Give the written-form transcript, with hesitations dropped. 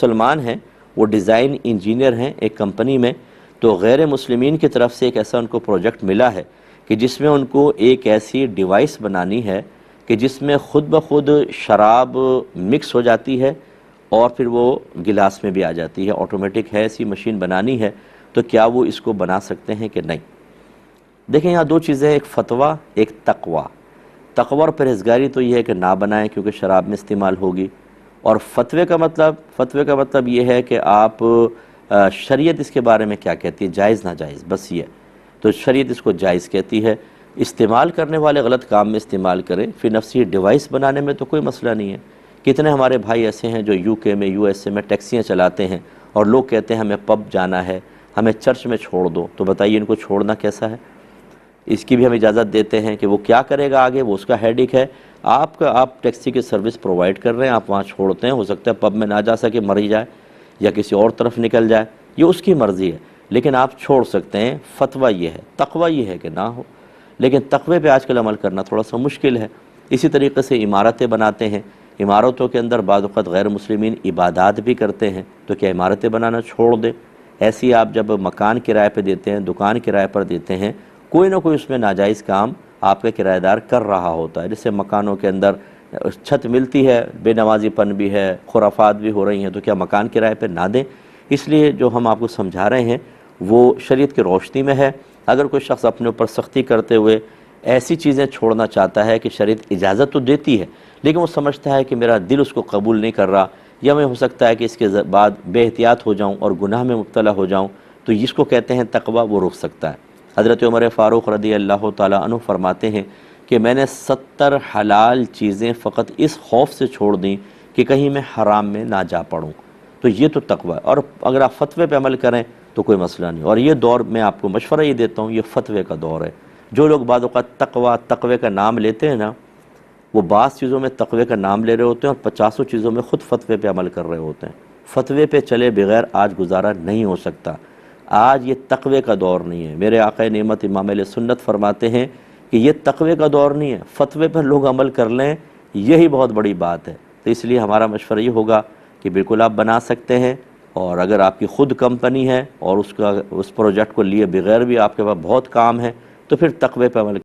مسلمان ہیں، وہ ڈیزائن انجینئر ہیں ایک کمپنی میں، تو غیر مسلمین کی طرف سے ایک ایسا ان کو پروجیکٹ ملا ہے کہ جس میں ان کو ایک ایسی ڈیوائس بنانی ہے کہ جس میں خود بخود شراب مکس ہو جاتی ہے اور پھر وہ گلاس میں بھی آ جاتی ہے، آٹومیٹک ہے، ایسی مشین بنانی ہے۔ تو کیا وہ اس کو بنا سکتے ہیں کہ نہیں؟ دیکھیں یہاں دو چیزیں، ایک فتویٰ، ایک تقوی۔ تقوی اور پرہیزگاری تو یہ ہے کہ نہ بنائیں کیونکہ شراب میں استعمال ہوگی، اور فتوے کا مطلب یہ ہے کہ آپ شریعت اس کے بارے میں کیا کہتی ہے، جائز ناجائز، بس یہ۔ تو شریعت اس کو جائز کہتی ہے، استعمال کرنے والے غلط کام میں استعمال کریں، پھر نفسی ڈیوائس بنانے میں تو کوئی مسئلہ نہیں ہے۔ کتنے ہمارے بھائی ایسے ہیں جو یو کے میں، یو ایس اے میں ٹیکسیاں چلاتے ہیں اور لوگ کہتے ہیں ہمیں پب جانا ہے، ہمیں چرچ میں چھوڑ دو، تو بتائیے ان کو چھوڑنا کیسا ہے؟ اس کی بھی ہم اجازت دیتے ہیں کہ وہ کیا کرے گا آگے، وہ اس کا ہیڈک ہے۔ آپ ٹیکسی کی سروس پرووائڈ کر رہے ہیں، آپ وہاں چھوڑتے ہیں، ہو سکتا ہے پب میں نہ جا سکے، مر ہی جائے یا کسی اور طرف نکل جائے، یہ اس کی مرضی ہے، لیکن آپ چھوڑ سکتے ہیں۔ فتویٰ یہ ہے، تقویٰ یہ ہے کہ نہ ہو، لیکن تقوی پہ آج کل عمل کرنا تھوڑا سا مشکل ہے۔ اسی طریقے سے عمارتیں بناتے ہیں، عمارتوں کے اندر بعض اوقات غیر مسلمین عبادات بھی کرتے ہیں، تو کیا عمارتیں بنانا چھوڑ دیں؟ ایسی آپ جب مکان کرائے پہ دیتے ہیں، دکان کرائے پر دیتے ہیں، کوئی نہ کوئی اس میں ناجائز کام آپ کا کرایہ دار کر رہا ہوتا ہے۔ جیسے مکانوں کے اندر چھت ملتی ہے، بے نمازی پن بھی ہے، خرافات بھی ہو رہی ہیں، تو کیا مکان کرائے پہ نہ دیں؟ اس لیے جو ہم آپ کو سمجھا رہے ہیں وہ شریعت کی روشنی میں ہے۔ اگر کوئی شخص اپنے اوپر سختی کرتے ہوئے ایسی چیزیں چھوڑنا چاہتا ہے کہ شریعت اجازت تو دیتی ہے لیکن وہ سمجھتا ہے کہ میرا دل اس کو قبول نہیں کر رہا، یا میں ہو سکتا ہے کہ اس کے بعد بے احتیاط ہو جاؤں اور گناہ میں مبتلا ہو جاؤں، تو اس کو کہتے ہیں تقویٰ، وہ رک سکتا ہے۔ حضرت عمر فاروق رضی اللہ تعالیٰ عنہ فرماتے ہیں کہ میں نے 70 حلال چیزیں فقط اس خوف سے چھوڑ دیں کہ کہیں میں حرام میں نہ جا پڑوں۔ تو یہ تو تقویٰ ہے، اور اگر آپ فتوے پہ عمل کریں تو کوئی مسئلہ نہیں۔ اور یہ دور میں آپ کو مشورہ یہ دیتا ہوں، یہ فتوے کا دور ہے۔ جو لوگ بعض اوقات تقوی کا نام لیتے ہیں نا، وہ بعض چیزوں میں تقوی کا نام لے رہے ہوتے ہیں اور 50 چیزوں میں خود فتوے پہ عمل کر رہے ہوتے ہیں۔ فتوے پہ چلے بغیر آج گزارا نہیں ہو سکتا۔ آج یہ تقوی کا دور نہیں ہے۔ میرے آقا نعمت امام اہل سنت فرماتے ہیں کہ یہ تقوی کا دور نہیں ہے، فتوے پر لوگ عمل کر لیں، یہی بہت بڑی بات ہے۔ تو اس لیے ہمارا مشورہ یہ ہوگا کہ بالکل آپ بنا سکتے ہیں، اور اگر آپ کی خود کمپنی ہے اور اس پروجیکٹ کو لیے بغیر بھی آپ کے پاس بہت کام ہے، تو پھر تقوی پہ عمل